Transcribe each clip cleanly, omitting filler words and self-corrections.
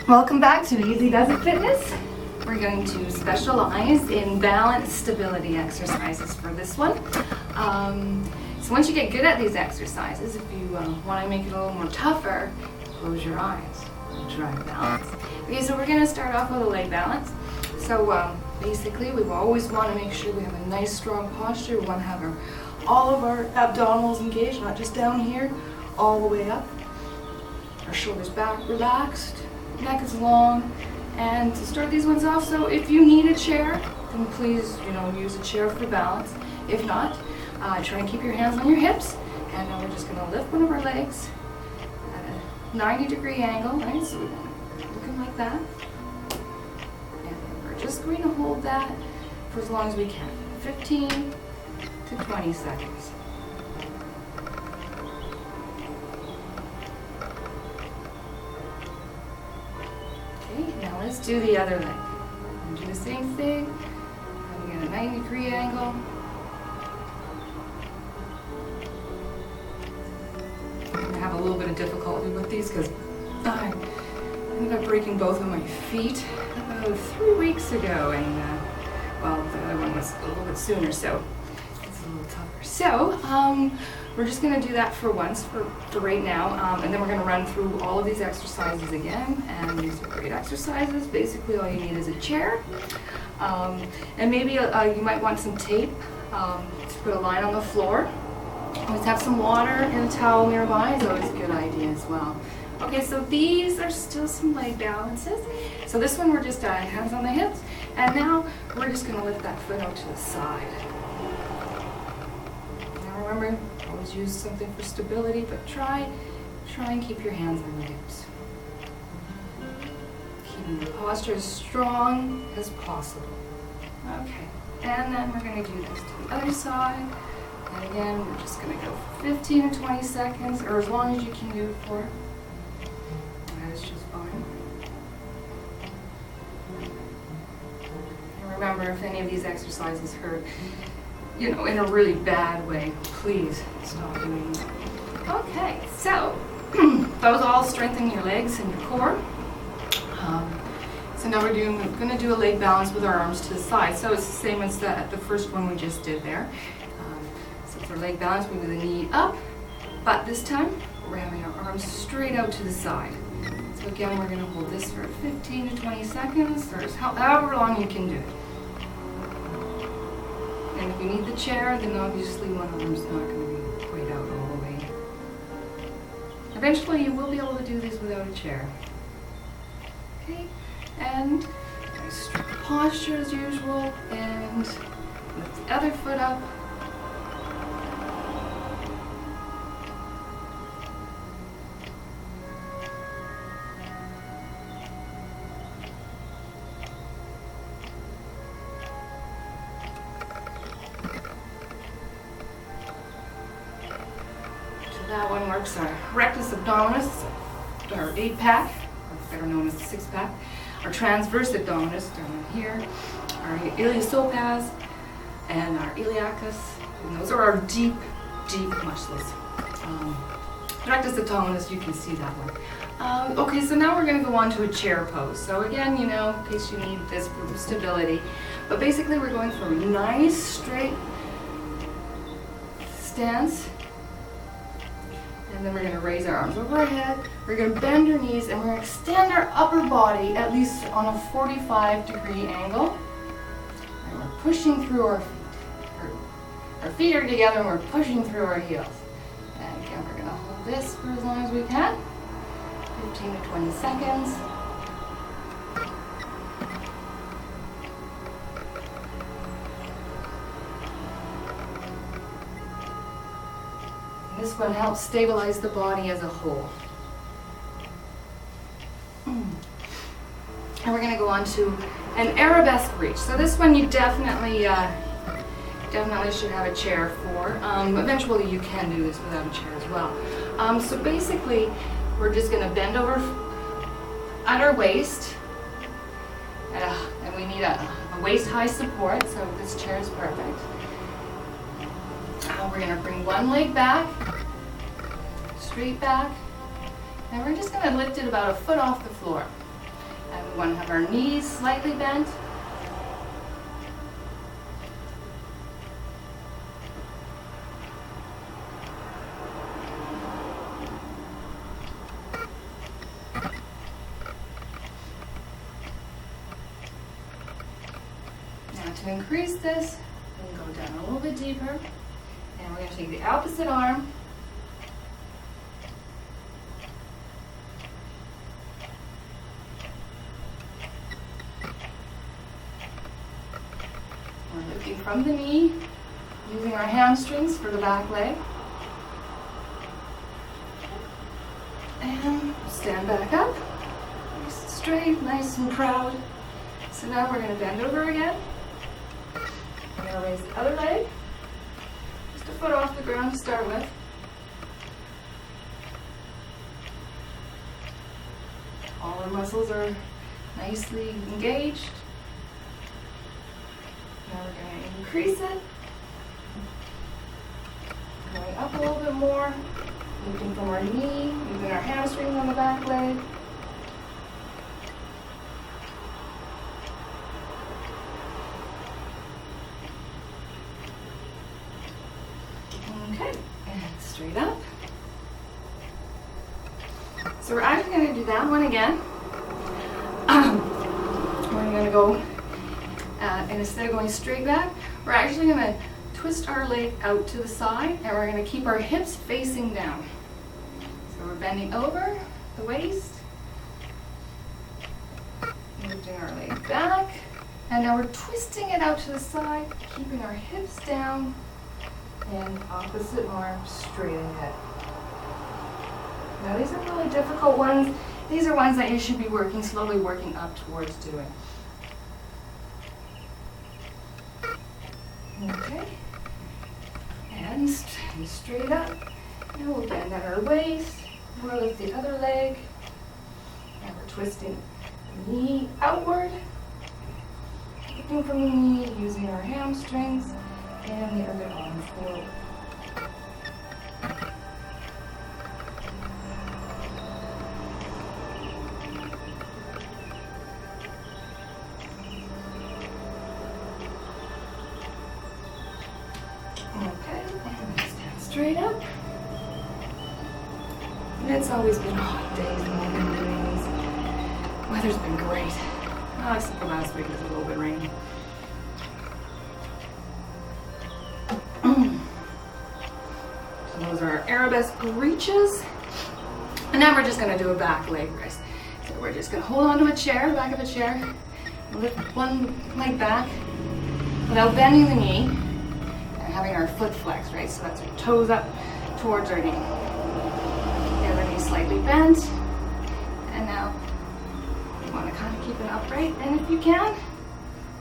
Welcome back to Easy Does It Fitness. We're going to specialize in balance stability exercises for this one. So once you get good at these exercises, if you want to make it a little more tougher, close your eyes and try balance. Okay, so we're going to start off with a leg balance. So basically, we always want to make sure we have a nice strong posture. We want to have all of our abdominals engaged, not just down here, all the way up. Our shoulders back, relaxed, neck is long. And to start these ones off, so if you need a chair, then please, use a chair for balance. If not, try and keep your hands on your hips. And then we're just going to lift one of our legs at a 90-degree angle, right? So we're looking like that. And we're just going to hold that for as long as we can, 15 to 20 seconds. Okay, now let's do the other leg. And do the same thing. Having at a 90-degree angle. I'm going to have a little bit of difficulty with these because I ended up breaking both of my feet about 3 weeks ago, and the other one was a little bit sooner, so it's a little tougher. So we're just going to do that for once, for right now, and then we're going to run through all of these exercises again, and these are great exercises. Basically all you need is a chair, and maybe you might want some tape to put a line on the floor. Always have some water and a towel nearby is always a good idea as well. Okay, so these are still some leg balances. So this one we're just hands on the hips, and now we're just going to lift that foot out to the side. Now remember, always use something for stability, but try and keep your hands on your hips. Keeping the posture as strong as possible. Okay, and then we're going to do this to the other side. And again, we're just going to go for 15 to 20 seconds, or as long as you can do it for. That is just fine. And remember, if any of these exercises hurt, in a really bad way, please stop doing it. Okay, so those all strengthen your legs and your core. So now we're going to do a leg balance with our arms to the side. So it's the same as the first one we just did there. For leg balance, we move the knee up, but this time we're having our arms straight out to the side. So again, we're going to hold this for 15 to 20 seconds, or however long you can do it. And if you need the chair, then obviously one arm's not going to be quite out all the way. Eventually, you will be able to do this without a chair. Okay, and nice straight posture as usual, and lift the other foot up. That one works our rectus abdominis, our 8-pack, or better known as the 6-pack, our transverse abdominis down here, our iliopsoas, and our iliacus, and those are our deep muscles. Rectus abdominis, you can see that one. Okay, so now we're going to go on to a chair pose. So again, in case you need this for stability, but basically we're going for a nice straight stance. And then we're going to raise our arms over our head, we're going to bend our knees, and we're going to extend our upper body at least on a 45-degree angle. And we're pushing through our feet. Our feet are together and we're pushing through our heels. And again, we're going to hold this for as long as we can, 15 to 20 seconds. This one helps stabilize the body as a whole. And we're going to go on to an arabesque reach. So this one you definitely should have a chair for. Eventually you can do this without a chair as well. So basically we're just going to bend over at our waist. And we need a waist-high support, so this chair is perfect. We're going to bring one leg back, straight back, and we're just going to lift it about a foot off the floor. And we want to have our knees slightly bent. Now to increase this, we'll go down a little bit deeper, and we're going to take the opposite arm. We're lifting from the knee, using our hamstrings for the back leg. And stand back up, nice and straight, nice and proud. So now we're going to bend over again. We're going to raise the other leg, just a foot off the ground to start with. All our muscles are nicely engaged. Now we're going to increase it, going up a little bit more, lifting from our knee, using our hamstrings on the back leg. Okay, and straight up. So we're actually going to do that one again. We're going to go, and instead of going straight back, we're actually going to twist our leg out to the side, and we're going to keep our hips facing down. So we're bending over the waist, lifting our leg back, and now we're twisting it out to the side, keeping our hips down, and opposite arm straight ahead. Now these are really difficult ones. These are ones that you should be slowly working up towards doing. Okay. And stand straight up. Now we'll bend at our waist. We'll lift the other leg. And we're twisting the knee outward. Lifting from the knee, using our hamstrings and the other arm forward. Okay, and stand straight up. And it's always been hot days when we've been doing these. Weather's been great. Except for last week, it was a little bit rainy. So those are our Arabesque reaches. And now we're just going to do a back leg raise. So we're just going to hold on to a chair, back of a chair, and lift one leg back without bending the knee and having our foot flexed, right? So that's our toes up towards our knee. The other knee slightly bent. And now you want to kind of keep it upright. And if you can,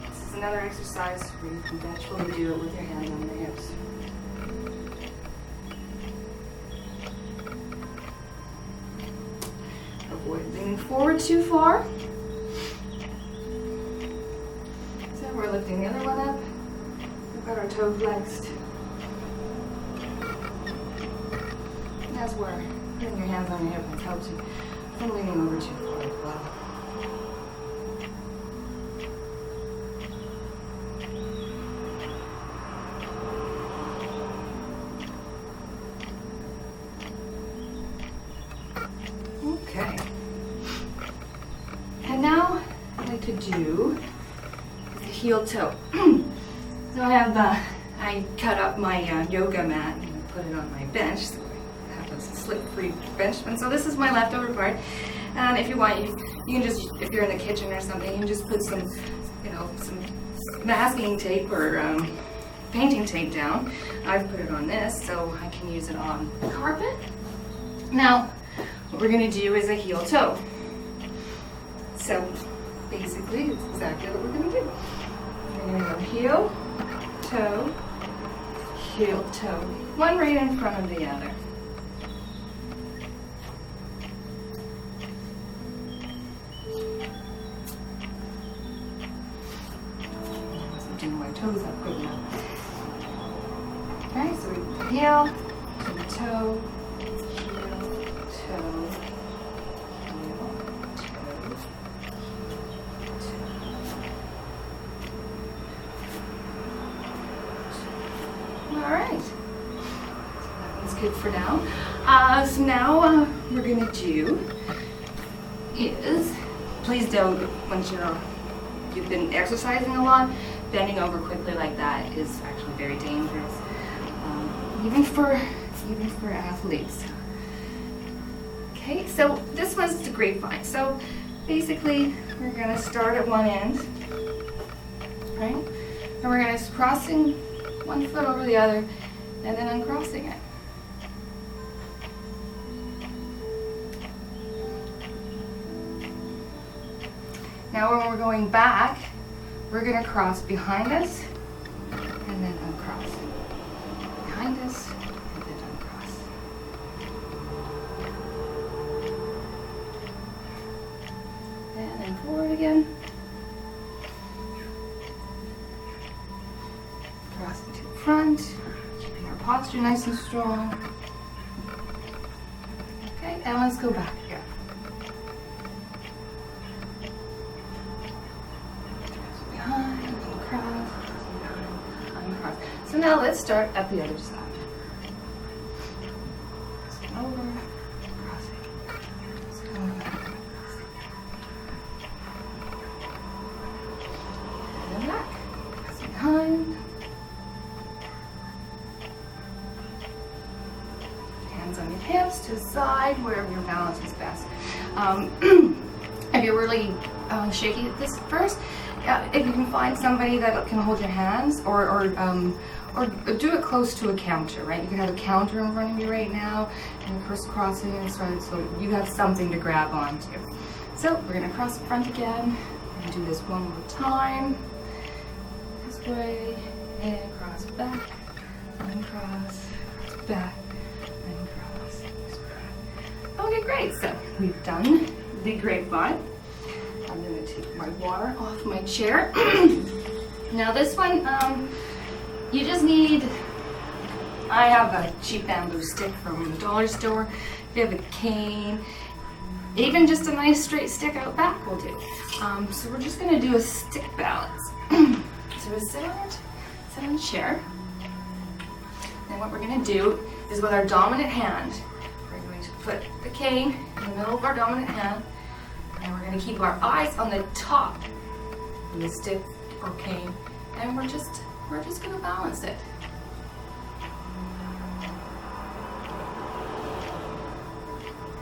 this is another exercise where you can eventually do it with your hands on the hips. Avoid leaning forward too far. So we're lifting the other one up. We've got our toe flexed. And that's where putting your hands on your hip helps you from leaning over too far as well. Okay. And now I'd like to do the heel toe. So I cut up my yoga mat and put it on my bench. So I have a slip-free bench. And so this is my leftover part. And if you want, you can just, if you're in the kitchen or something, you can just put some masking tape or painting tape down. I've put it on this so I can use it on the carpet. Now, what we're going to do is a heel toe. So basically, it's exactly what we're going to do. We're going to go heel, toe, one right in front of the other. I wasn't doing my toes up good enough. Okay, so we heel to the toe, heel, toe, heel, toe, All right. That's good for now. So now we're gonna do is, please don't, once you've been exercising a lot, bending over quickly like that is actually very dangerous, even for athletes. Okay, so this one's the grapevine. So basically, we're gonna start at one end, right? And we're gonna crossing one foot over the other, and then uncrossing it. Now when we're going back, we're going to cross behind us and then uncross. Behind us and then uncross. And then forward again. Crossing to the front, keeping our posture nice and strong. Okay, and let's go back again. So now let's start at the other side. Crossing over, crossing, over, and then back, crossing behind. Hands on your hips to the side, wherever your balance is best. If you're really shaky at this first, if you can find somebody that can hold your hands, or do it close to a counter, right? You can have a counter in front of you right now, and crisscrossing and so you have something to grab onto. So we're gonna cross the front again, and do this one more time. This way, and cross back, and cross back, and cross back. Okay, great. So we've done the grapevine. I'm going to take my water off my chair. Now this one, you just need, I have a cheap bamboo stick from the dollar store. If you have a cane, even just a nice straight stick out back will do. So we're just going to do a stick balance. So we'll sit on a chair. And what we're going to do is with our dominant hand, we're going to put the cane in the middle of our dominant hand. And we're going to keep our eyes on the top of the stick or cane, and we're just going to balance it.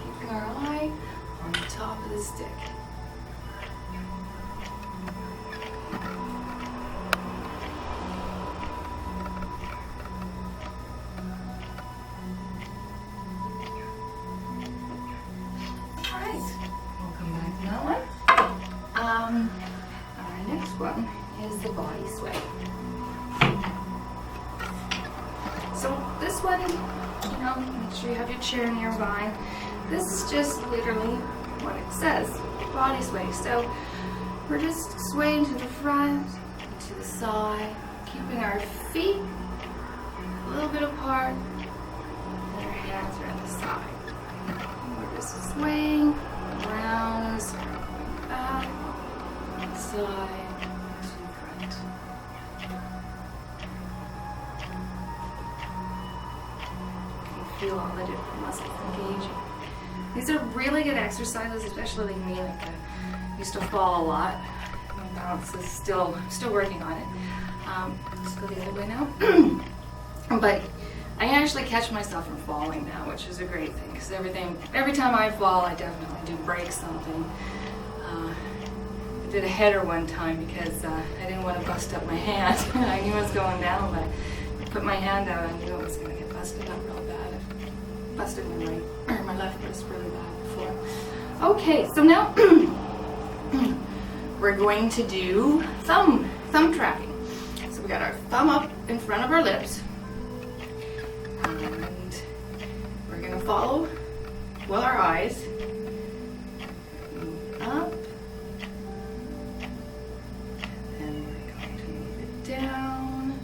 Keeping our eye on the top of the stick. Our next one is the body sway. So this one, make sure you have your chair nearby. This is just literally what it says, body sway. So we're just swaying to the front, to the side, keeping our feet a little bit apart, and our hands are at the side. And we're just swaying around, back, side, to front. You can feel all the different muscles engaging. These are really good exercises, especially like me. I used to fall a lot. My balance is still working on it. Let's go the other way now. But I actually catch myself from falling now, which is a great thing, because every time I fall, I definitely do break something. I did a header one time because I didn't want to bust up my hand. I knew it was going down, but I put my hand out, I knew it was going to get busted up real bad. I busted my left wrist really bad before. Okay, so now we're going to do thumb tracking. So we got our thumb up in front of our lips. And we're going to follow with our eyes. Move up. And we're going to move it down.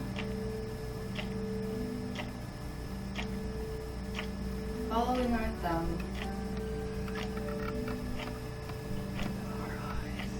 Following our thumb. Our eyes.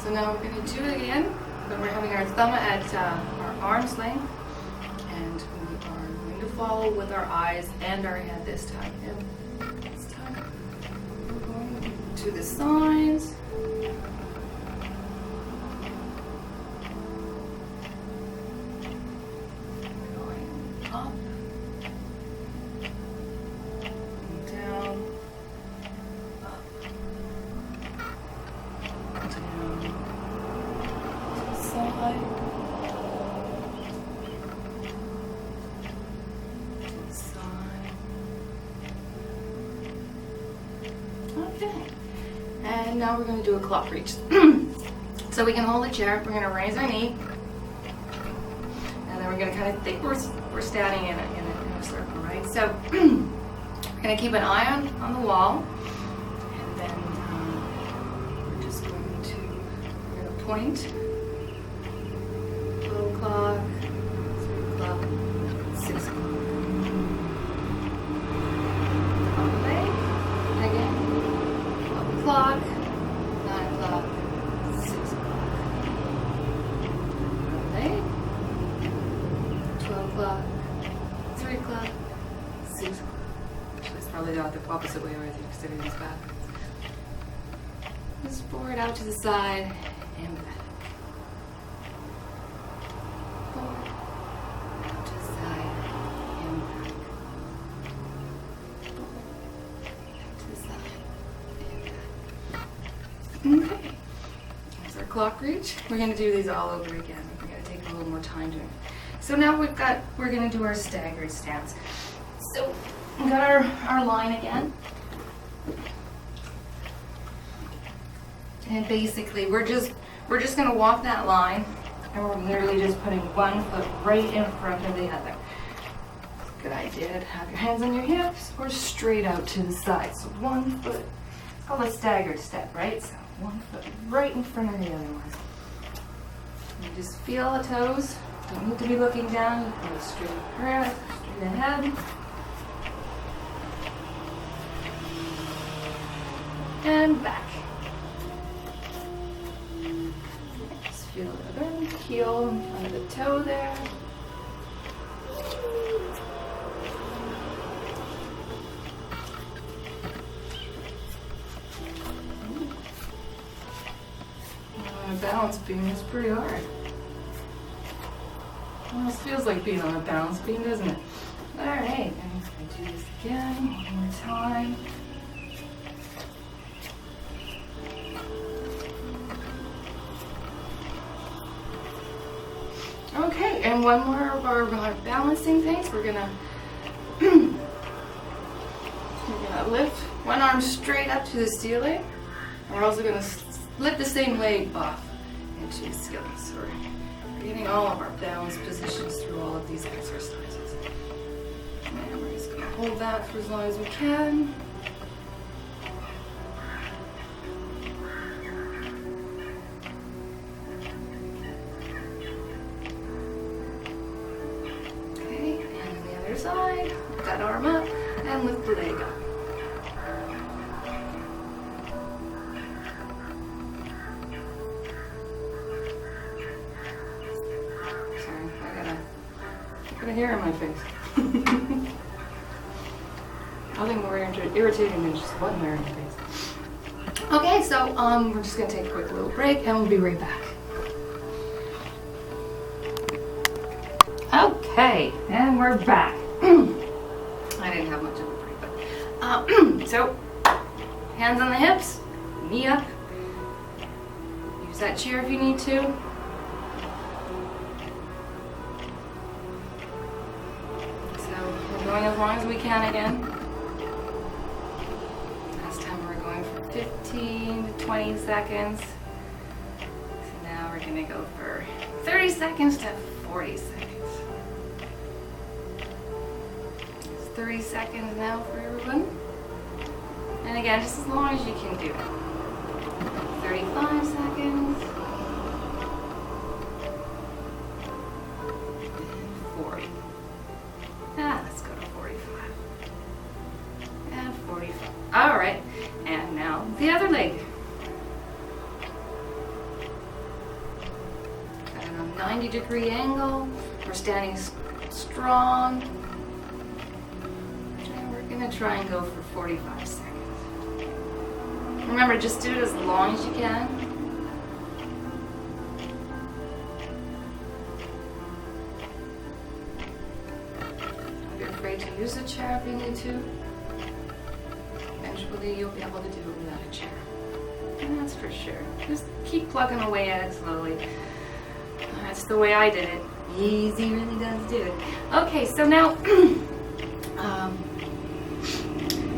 So now we're going to do it again, but we're having our thumb at our arm's length, and we are going to follow with our eyes and our head this time. And this time we're going to the sides. We're going up and down, up, down, to the side. Okay, and now we're going to do a clock reach. So we can hold a chair, we're going to raise our knee, and then we're going to kind of think we're standing in a circle, right? So we're going to keep an eye on the wall, and then we're just going to point. 12 o'clock, 3 o'clock, 6 o'clock. O'clock, 9 o'clock, 6 o'clock. Okay. 12 o'clock, 3 o'clock, 6 o'clock. That's probably the opposite way, I think, sitting this backwards. Just forward out to the side and back. Forward, out to the side and back. Forward, out to the side. Okay, that's our clock reach. We're going to do these all over again. We're going to take a little more time doing it. So now we're going to do our staggered stance. So we've got our line again. And basically we're just going to walk that line, and we're literally just putting one foot right in front of the other. Good idea to have your hands on your hips or straight out to the side. So one foot. It's called a staggered step, right? So one foot right in front of the other one. You just feel the toes. Don't need to be looking down. You can go straight ahead. And back. Just feel the other heel in front of the toe there. Balance beam is pretty hard. Almost feels like being on a balance beam, doesn't it? Alright, I'm going to do this again, one more time. Okay, and one more of our balancing things. We're gonna lift one arm straight up to the ceiling. And we're also gonna lift the same leg off into the ceiling. So we're getting all of our balance positions through all of these exercises. And we're just gonna hold that for as long as we can. Okay, and the other side. Lift that arm up and lift the leg up. Hair in my face. Nothing more irritating than just one hair in my face. Okay, so we're just gonna take a quick little break and we'll be right back. Okay, and we're back. I didn't have much of a break, but so hands on the hips, knee up. Use that chair if you need to. Going as long as we can again. Last time we were going for 15 to 20 seconds. So now we're going to go for 30 seconds to 40 seconds. It's 30 seconds now for everyone. And again, just as long as you can do it. 35 seconds. 40. Let's go to 45. And 45. All right. And now the other leg. 90-degree angle. We're standing strong. And we're gonna try and go for 45 seconds. Remember, just do it as long as you can. Don't be afraid to use a chair if you need to. Eventually, you'll be able to do it without a chair. And that's for sure. Just keep plugging away at it slowly. That's the way I did it. Easy really does do it. Okay, so now we're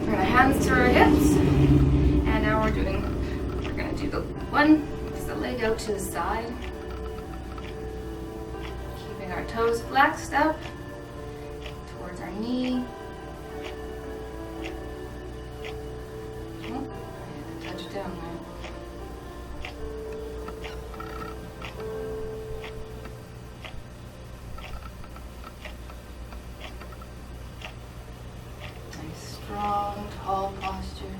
gonna hands to our hips, and now we're gonna do the leg out to the side, keeping our toes flexed up towards our knee. Oh, I had to touch it down there. Strong, tall posture,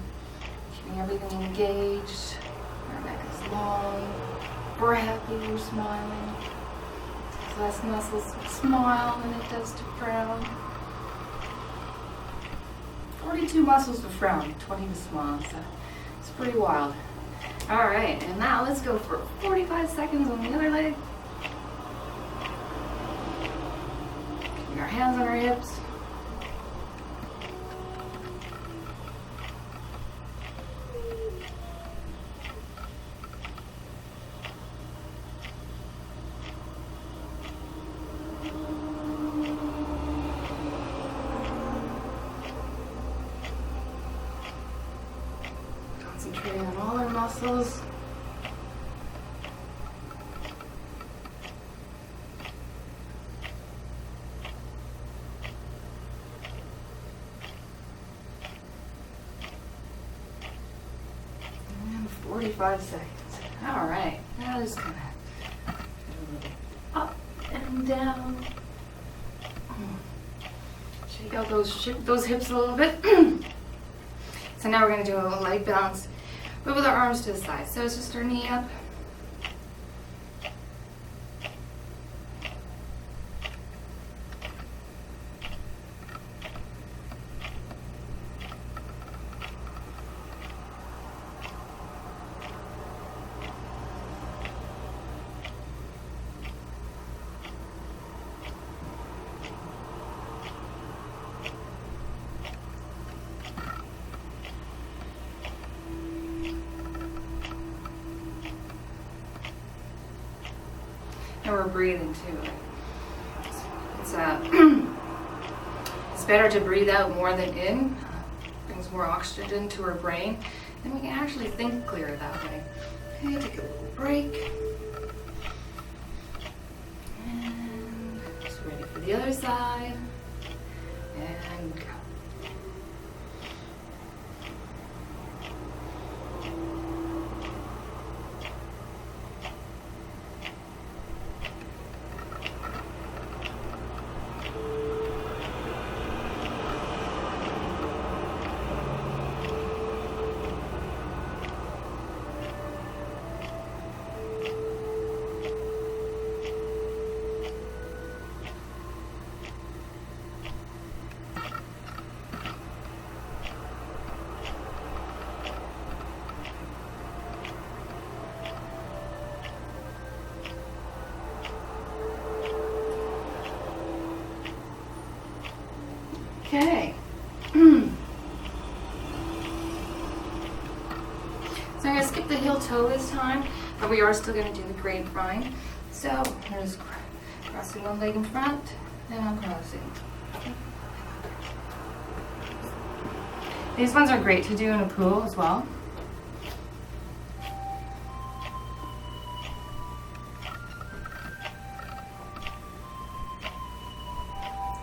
keeping everything engaged. Our neck is long. We're happy, we're smiling. There's less muscles to smile than it does to frown. 42 muscles to frown, 20 to smile, so it's pretty wild. All right, and now let's go for 45 seconds on the other leg. Keeping our hands on our hips. Concentrating on all our muscles. And 45 seconds. All right, now just gonna up and down. Shake out those hips a little bit. So now we're going to do a leg balance, but with our arms to the side. So it's just our knee up. And we're breathing too. It's better to breathe out more than in. Brings more oxygen to our brain, and we can actually think clearer that way. Okay, take a little break. And just ready for the other side. And go. Okay. So I'm going to skip the heel toe this time, but we are still going to do the grapevine. So I'm just crossing one leg in front, and I'm crossing. These ones are great to do in a pool as well.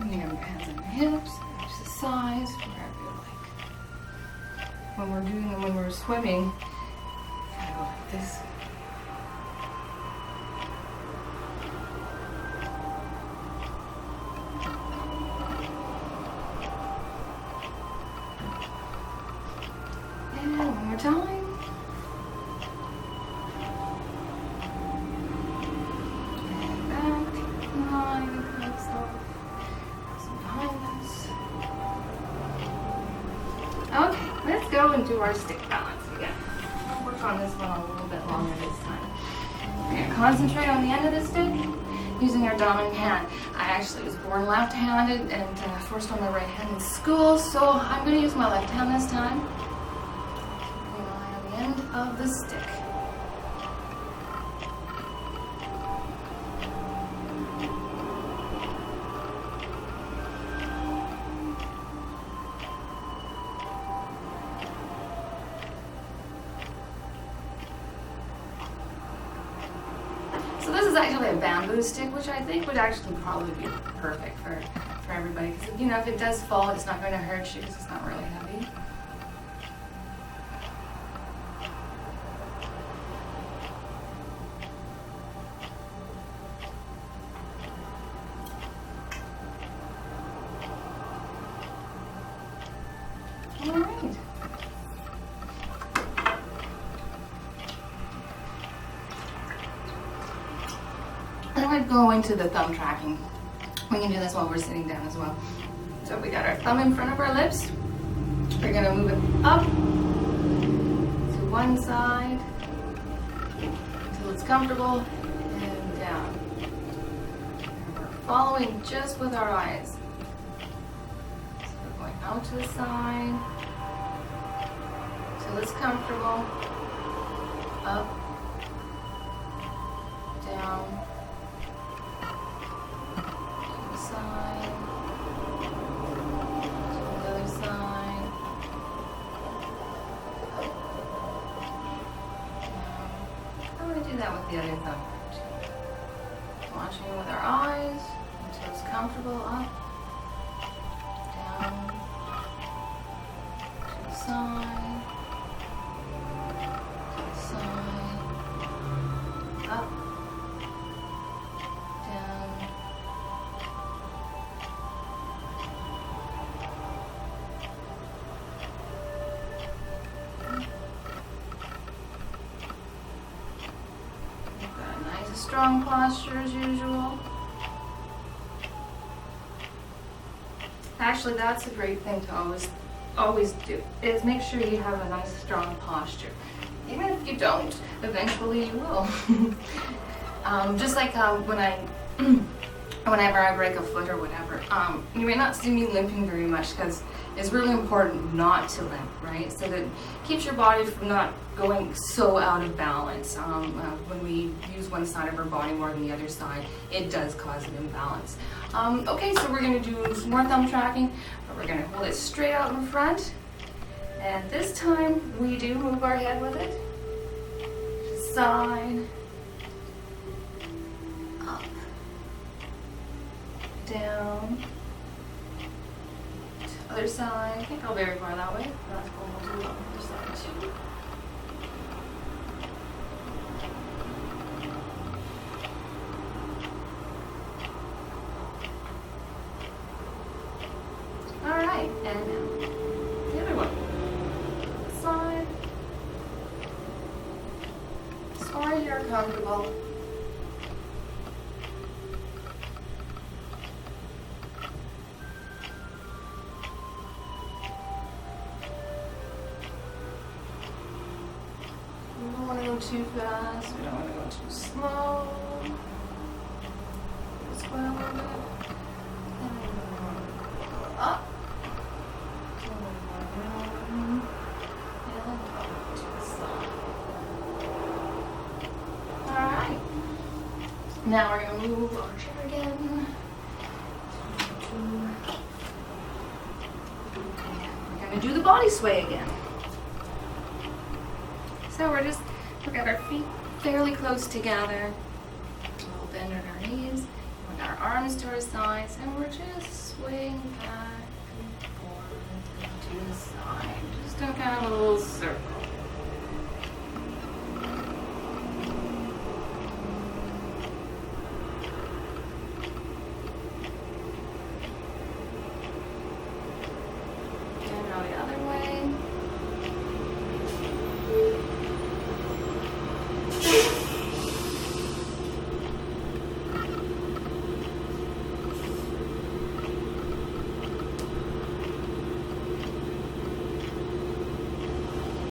And you have your hands on your hips, to the sides, wherever you like. When we're swimming, kind of go like this. And one more time. And back. go and do our stick balance again. We'll work on this one a little bit longer this time. We're going to concentrate on the end of the stick using our dominant hand. I actually was born left-handed and forced on my right hand in school, so I'm going to use my left hand this time. Rely on the end of the stick. So this is actually a bamboo stick, which I think would actually probably be perfect for everybody. Because, you know, if it does fall, it's not going to hurt you because it's not really heavy. All right. Then I'd go into the thumb tracking. We can do this while we're sitting down as well. So we got our thumb in front of our lips. We're gonna move it up to one side until it's comfortable and down. And we're following just with our eyes. So we're going out to the side until it's comfortable. Up, down. Side, to the other side, I'm going to do that with the other thumb. Watching it with our eyes until it's comfortable. Up, down, to the side, up, down. Strong posture as usual. Actually, that's a great thing to always do, is make sure you have a nice strong posture. Even if you don't, eventually you will. Just like whenever I break a foot or whatever, you may not see me limping very much because it's really important not to limp, right? So that it keeps your body from not going so out of balance. When we use one side of our body more than the other side, it does cause an imbalance. Okay, so we're going to do some more thumb tracking, but we're going to hold it straight out in front. And this time we do move our head with it. Side, up, down, other side. I can't go very far that way. That's cool. We'll do it on the other side too. All right, and now the other one. Side. As far as you're comfortable. We don't want to go too fast. We don't want to go too slow. Just go a little bit. Up. Alright. Now we're going to move our chair again. We're going to do the body sway again. So we've got our feet fairly close together. We'll bend at our knees, with our arms to our sides, and we're just